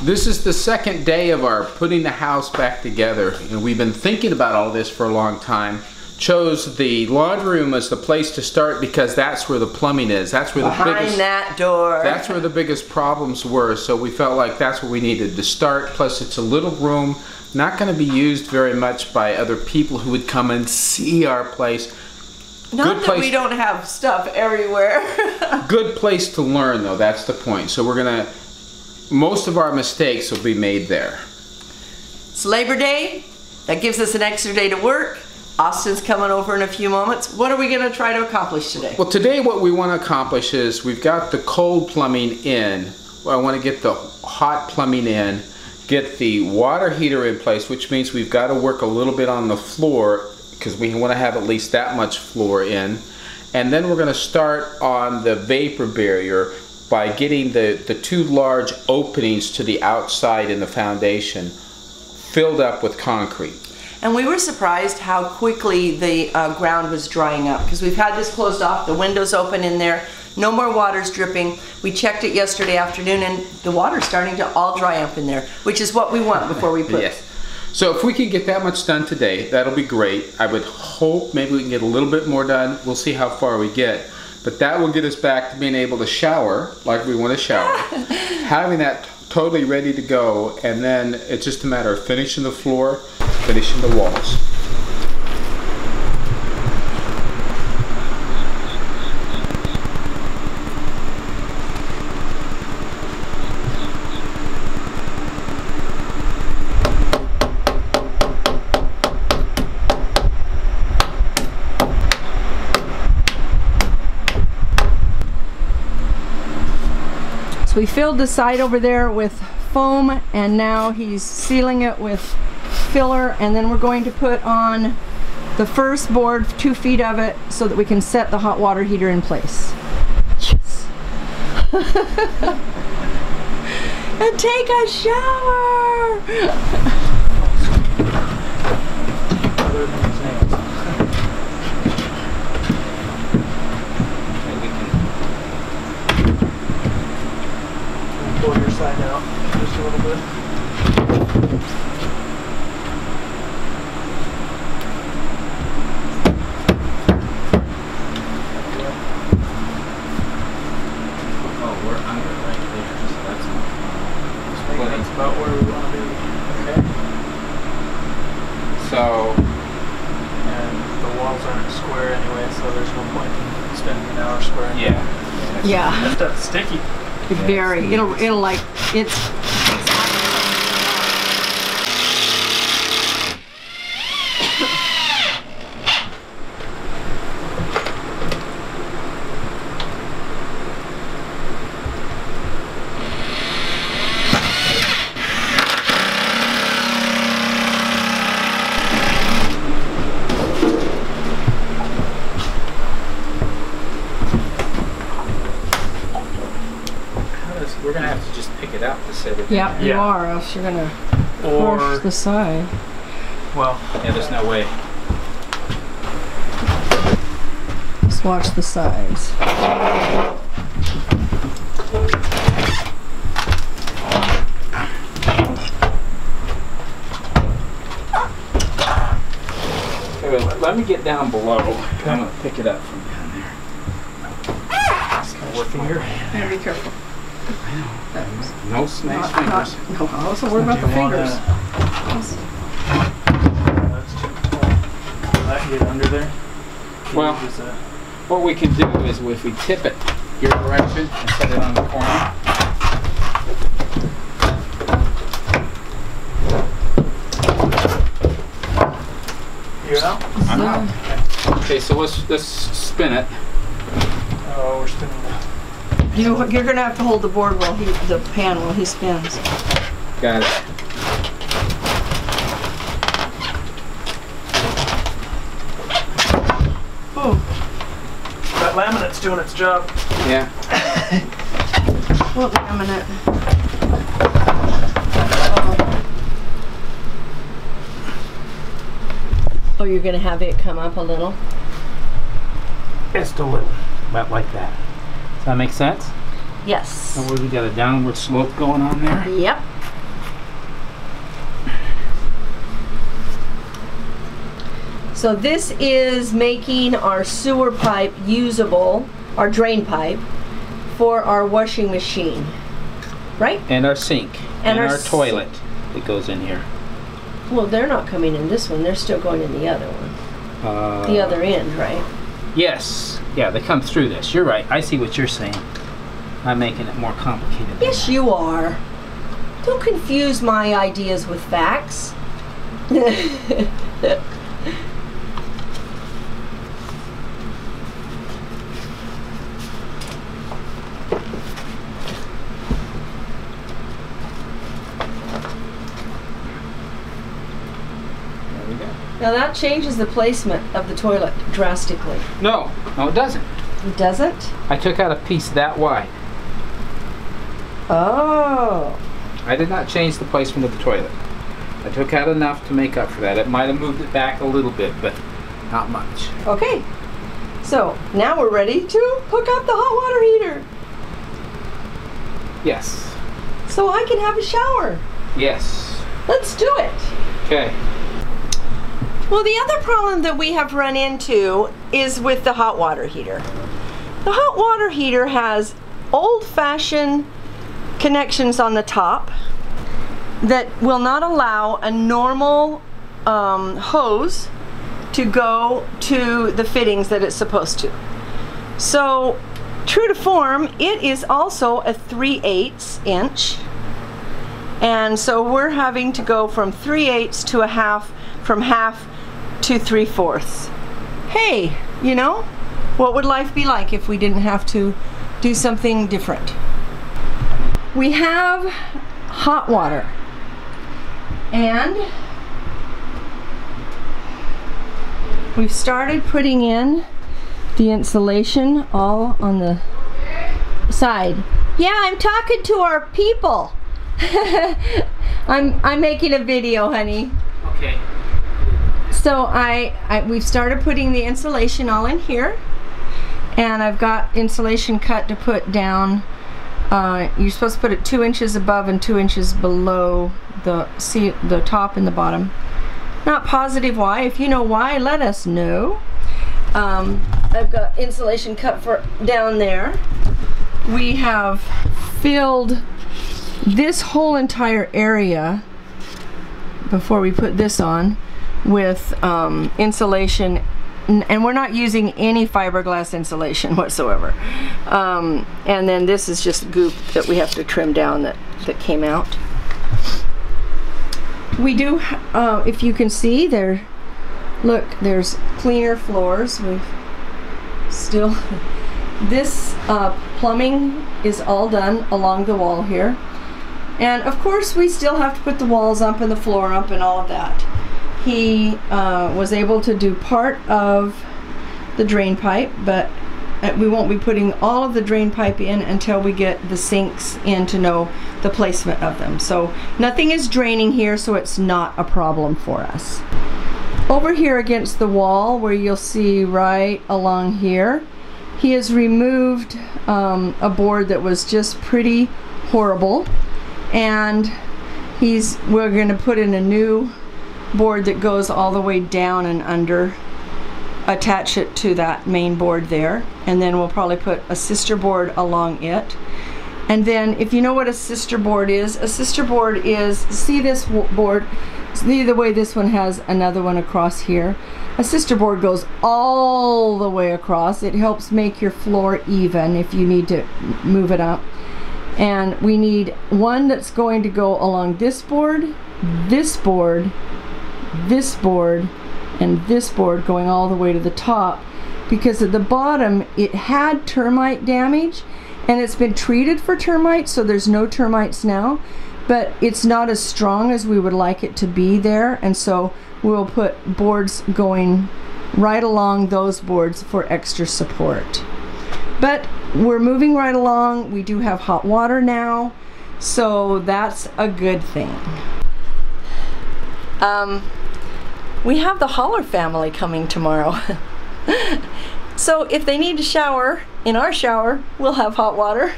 This is the second day of our putting the house back together, and we've been thinking about all this for a long time. Chose the laundry room as the place to start because that's where the plumbing is. That's where behind that door. That's where the biggest problems were. So we felt like that's where we needed to start. Plus, it's a little room, not going to be used very much by other people who would come and see our place. Not that we don't have stuff everywhere. Good place to learn, though. That's the point. So we're gonna. Most of our mistakes will be made there. It's Labor Day. That gives us an extra day to work. Austin's coming over in a few moments. What are we going to try to accomplish today? Well, today what we want to accomplish is we've got the cold plumbing in. Well, I want to get the hot plumbing in, get the water heater in place, which means we've got to work a little bit on the floor because we want to have at least that much floor in. And then we're going to start on the vapor barrier by getting the two large openings to the outside in the foundation filled up with concrete. And we were surprised how quickly the ground was drying up because we've had this closed off, the windows open in there, no more water's dripping. We checked it yesterday afternoon and the water's starting to all dry up in there, which is what we want before we put. Yes. So if we can get that much done today, that'll be great. I would hope maybe we can get a little bit more done. We'll see how far we get. But that will get us back to being able to shower like we want to shower, having that totally ready to go, and then it's just a matter of finishing the floor, finishing the walls. So we filled the side over there with foam and now he's sealing it with filler, and then we're going to put on the first board, 2 feet of it, so that we can set the hot water heater in place. Yes. And take a shower. Pull your side out just a little bit. Oh, we're under right there, so that's about where we want to be. Okay. So, and the walls aren't square anyway, so there's no point in spending an hour squaring. yeah. Yeah. That's sticky. Very. It'll like it's. We're gonna have to just pick it up to set it. Yeah, in you there. are, or else you're gonna Or push the side. well, Yeah, there's no way. Just watch the sides. Okay, well, let me get down below. I'm gonna pick it up from down there. it's kind of working here. Yeah, be careful. No smash fingers. No, I wasn't worried about the Do you wanna- fingers. That's too cool. Will that get under there? Can Well, you use a- what we can do is if we tip it your direction and set it on the corner. You're out? I'm out. Okay, so let's spin it. Oh, we're spinning. You're gonna have to hold the board while the pan while he spins. Got it. Oh, That laminate's doing its job. Yeah. what laminate? Oh, you're gonna have it come up a little? Just a little. About like that. Does that make sense? Yes. And we got a downward slope going on there. Yep. So this is making our sewer pipe usable, our drain pipe, for our washing machine, right? And our sink. And our our toilet that goes in here. Well, they're not coming in this one. They're still going in the other one. The other end, right? Yes. Yeah, they come through this. You're right. I see what you're saying. I'm making it more complicated. Yes, you are. Don't confuse my ideas with facts. Now that changes the placement of the toilet drastically. No, it doesn't. It doesn't? I took out a piece that wide. Oh. I did not change the placement of the toilet. I took out enough to make up for that. It might have moved it back a little bit, but not much. Okay. So now we're ready to hook up the hot water heater. Yes. So I can have a shower. Yes. Let's do it. Okay. Well, the other problem that we have run into is with the hot water heater. The hot water heater has old-fashioned connections on the top that will not allow a normal hose to go to the fittings that it's supposed to. So, true to form, it is also a 3/8 inch. And so we're having to go from 3/8 to a half, from half to 3/4. Hey, you know, what would life be like if we didn't have to do something different? We have hot water, and we've started putting in the insulation all on the side. Yeah, I'm talking to our people. I'm making a video, honey. Okay. So we've started putting the insulation all in here, and I've got insulation cut to put down. You're supposed to put it 2 inches above and 2 inches below the top and the bottom. Not positive why. If you know why, let us know. I've got insulation cut for down there. We have filled this whole entire area before we put this on with insulation, and we're not using any fiberglass insulation whatsoever. And then this is just goop that we have to trim down that came out. We do, if you can see there, look, there's cleaner floors. We've still, this plumbing is all done along the wall here. And of course we still have to put the walls up and the floor up and all of that. He was able to do part of the drain pipe, but we won't be putting all of the drain pipe in until we get the sinks in to know the placement of them. So nothing is draining here, so it's not a problem for us. Over here against the wall, where you'll see right along here, he has removed a board that was just pretty horrible, and we're going to put in a new board that goes all the way down and under, attach it to that main board there, and then we'll probably put a sister board along it. And then, if you know what a sister board is see this board, see the way this one has another one across here. A sister board goes all the way across. It helps make your floor even if you need to move it up. And we need one that's going to go along this board, this board, this board, and this board going all the way to the top, because at the bottom it had termite damage and it's been treated for termites, so there's no termites now, but it's not as strong as we would like it to be there, and so we'll put boards going right along those boards for extra support. But we're moving right along. We do have hot water now, so that's a good thing. We have the Holler family coming tomorrow. So if they need to shower in our shower, we'll have hot water.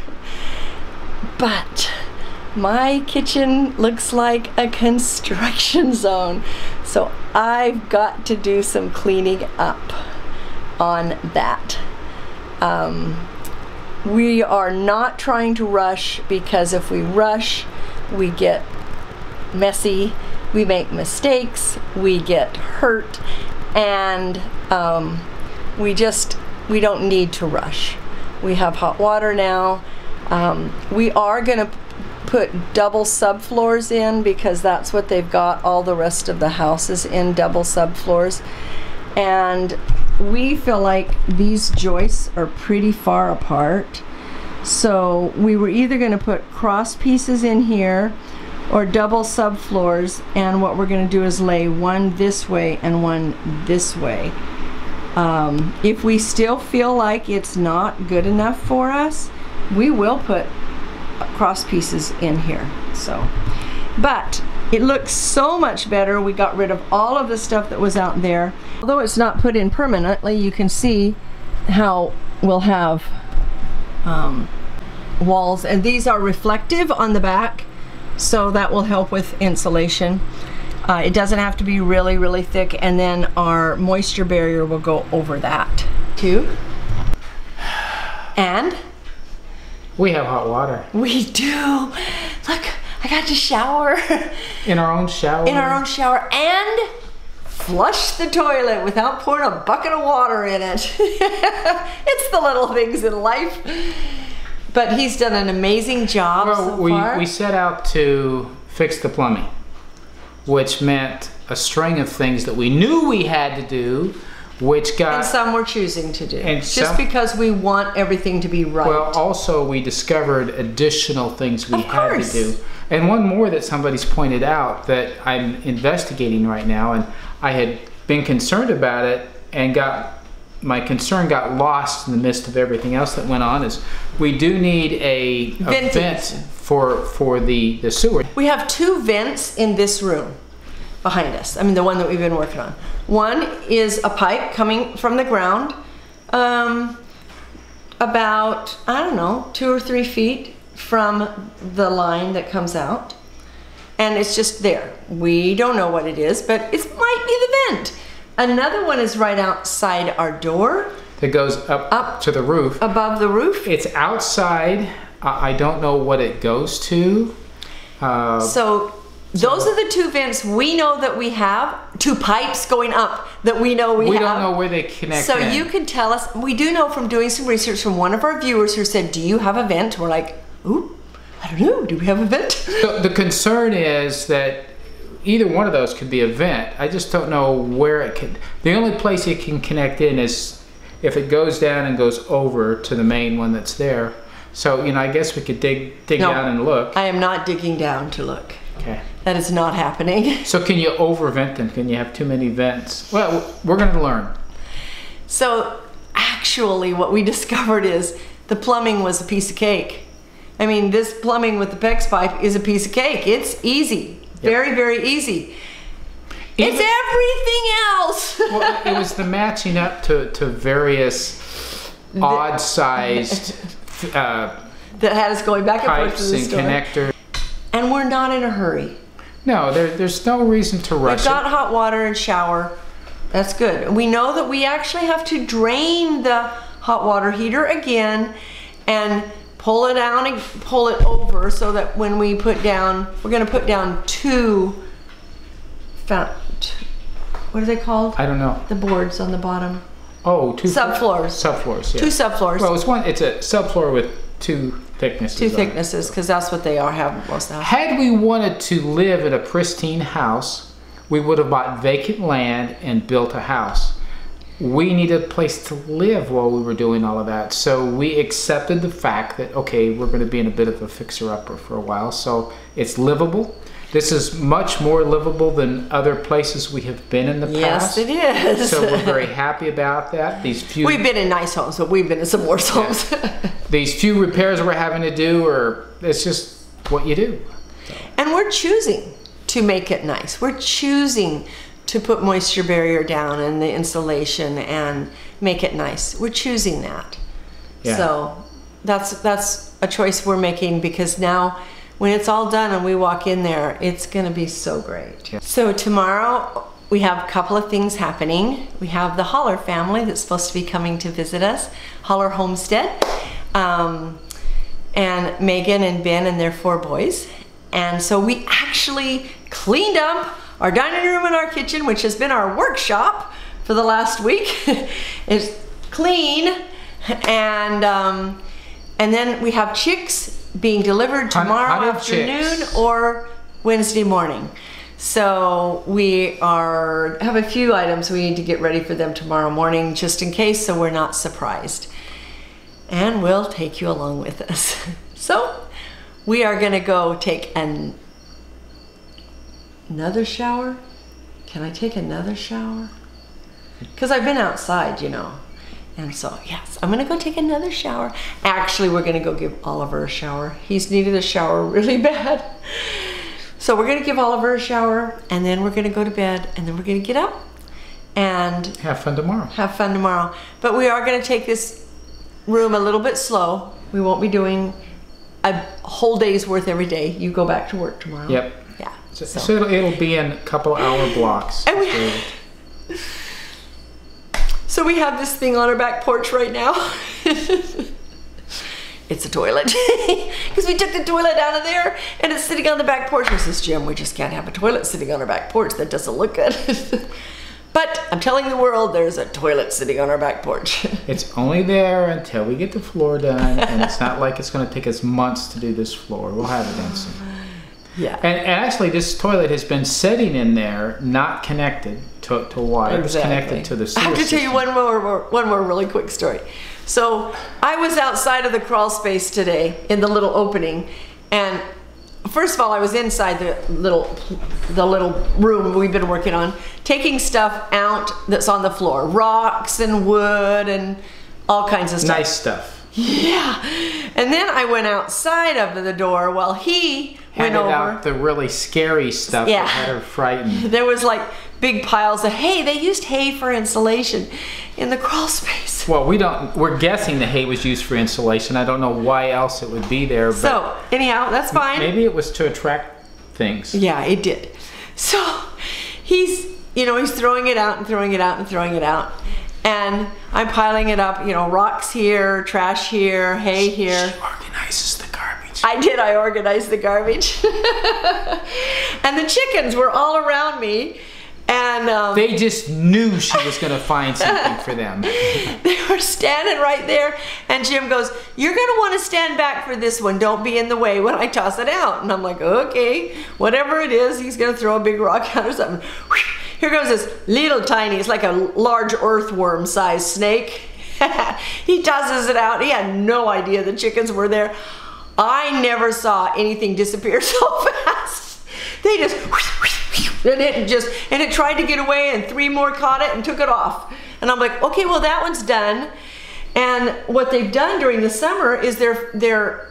But my kitchen looks like a construction zone. So I've got to do some cleaning up on that. We are not trying to rush, because if we rush, we get messy, we make mistakes, we get hurt, and we don't need to rush. We have hot water now. We are gonna put double subfloors in, because that's what they've got all the rest of the houses in, double subfloors. And we feel like these joists are pretty far apart. So we were either gonna put cross pieces in here or double subfloors, and what we're gonna do is lay one this way and one this way. If we still feel like it's not good enough for us, we will put cross pieces in here. So, but it looks so much better. We got rid of all of the stuff that was out there. Although it's not put in permanently, you can see how we'll have walls, and these are reflective on the back, so that will help with insulation. It doesn't have to be really, really thick, and then our moisture barrier will go over that too. And we have hot water. we do. Look, I got to shower. In our own shower? In our own shower, and flush the toilet without pouring a bucket of water in it. It's the little things in life. But he's done an amazing job so far. We set out to fix the plumbing, which meant a string of things that we knew we had to do, which got... And some we're choosing to do. And just because we want everything to be right. Well, also we discovered additional things we had to do. And one more that somebody's pointed out that I'm investigating right now, and I had been concerned about it and my concern got lost in the midst of everything else that went on, is we do need a vent for the sewer. We have two vents in this room behind us. I mean, the one that we've been working on. One is a pipe coming from the ground, about, I don't know, 2 or 3 feet from the line that comes out. And it's just there. We don't know what it is, but it might be the vent. Another one is right outside our door. That goes up to the roof. Above the roof. It's outside. I don't know what it goes to. So those are the two vents we know that we have. 2 pipes going up that we know we have. We don't know where they connect So in. you can tell us. We do know from doing some research from one of our viewers who said, do you have a vent? We're like, ooh, I don't know. Do we have a vent? So the concern is that either one of those could be a vent. I just don't know where it could. The only place it can connect in is if it goes down and goes over to the main one that's there. So, you know, I guess we could dig down and look. I am not digging down to look. Okay. That is not happening. So can you over vent them? Can you have too many vents? Well, we're going to learn. So actually what we discovered is the plumbing was a piece of cake. I mean, this plumbing with the PEX pipe is a piece of cake. It's easy. Very, very easy. It's everything else. Well, it was the matching up to various odd-sized that had us going back and forth to the store. Connectors. And we're not in a hurry. No, there's no reason to rush We've got hot water and shower. That's good. We know that we actually have to drain the hot water heater again and pull it down and pull it over, so that when we put down, we're going to put down 2, what are they called? I don't know. The boards on the bottom. Oh, 2 subfloors. Subfloors, yeah. 2 subfloors. Well, it's a subfloor with 2 thicknesses. 2 thicknesses, because that's what they are, have most of the house. Had we wanted to live in a pristine house, we would have bought vacant land and built a house. We needed a place to live while we were doing all of that. So we accepted the fact that, okay, we're going to be in a bit of a fixer-upper for a while. So it's livable. This is much more livable than other places we have been in the past. Yes, it is. So we're very happy about that. We've been in nice homes, but we've been in some worse homes. These few repairs we're having to do, it's just what you do. So. And we're choosing to make it nice. We're choosing to put moisture barrier down and the insulation and make it nice. We're choosing that. Yeah. So that's a choice we're making, because now when it's all done and we walk in there, it's gonna be so great. Yeah. So tomorrow we have a couple of things happening. We have the Holler family that's supposed to be coming to visit us, Holler Homestead, and Megan and Ben and their 4 boys. And so we actually cleaned up our dining room and our kitchen, which has been our workshop for the last week. It's clean, and then we have chicks being delivered tomorrow afternoon or Wednesday morning. So we have a few items we need to get ready for them tomorrow morning, just in case, so we're not surprised. And we'll take you along with us. So we are gonna go take another shower. Can I take another shower? Because I've been outside, you know. And so, yes, I'm gonna go take another shower. Actually, we're gonna go give Oliver a shower. He's needed a shower really bad. So we're gonna give Oliver a shower, and then we're gonna go to bed, and then we're gonna get up and have fun tomorrow. Have fun tomorrow. But we are gonna take this room a little bit slow. We won't be doing a whole day's worth every day. You go back to work tomorrow. Yep. Yeah. So it'll be in a couple hour blocks. And so we have this thing on our back porch right now. It's a toilet. Because we took the toilet out of there and it's sitting on the back porch. I says, Jim, we just can't have a toilet sitting on our back porch. That doesn't look good. But I'm telling the world there's a toilet sitting on our back porch. It's only there until we get the floor done, and it's not like it's going to take us months to do this floor. We'll have it in soon. Yeah. And actually, this toilet has been sitting in there, not connected to water. Exactly. It's connected to the sewer I have to tell you one more really quick story. So I was outside of the crawl space today in the little opening, and first of all, I was inside the little room we've been working on, taking stuff out that's on the floor, rocks and wood and all kinds of stuff. Nice stuff. Yeah. And then I went outside of the door while he went over. Out the really scary stuff that had her frightened. There was like big piles of hay. They used hay for insulation in the crawl space. Well, we're guessing the hay was used for insulation. I don't know why else it would be there. But so anyhow, that's fine. Maybe it was to attract things. Yeah, it did. So he's throwing it out and throwing it out and throwing it out. And I'm piling it up, rocks here, trash here, hay here. She organizes the garbage. I organized the garbage. And the chickens were all around me. And they just knew she was going to find something for them. They were standing right there. And Jim goes, you're going to want to stand back for this one. Don't be in the way when I toss it out. And I'm like, okay, whatever it is, he's going to throw a big rock out or something. Here goes this little tiny, it's like a large earthworm sized snake. He tosses it out. He had no idea the chickens were there. I never saw anything disappear so fast. They just, and it tried to get away, and 3 more caught it and took it off. And I'm like, okay, well that one's done. And what they've done during the summer is they're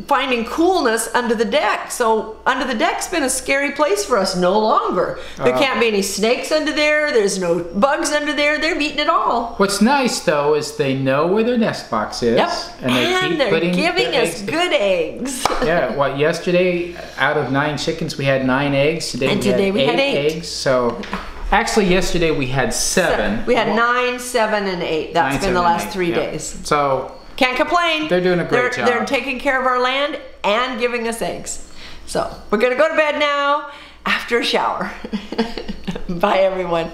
finding coolness under the deck. So under the deck's been a scary place for us no longer. There can't be any snakes under there. There's no bugs under there. They're eating it all. What's nice though is they know where their nest box is. Yep. And they're giving us good eggs. Yeah, well, yesterday out of 9 chickens we had 9 eggs. Today we had 8 eggs. So actually yesterday we had 7. We had 9, 7, and 8. That's been the last 3 days. So can't complain. They're doing a great job. They're taking care of our land and giving us eggs. So we're gonna go to bed now after a shower. Bye everyone.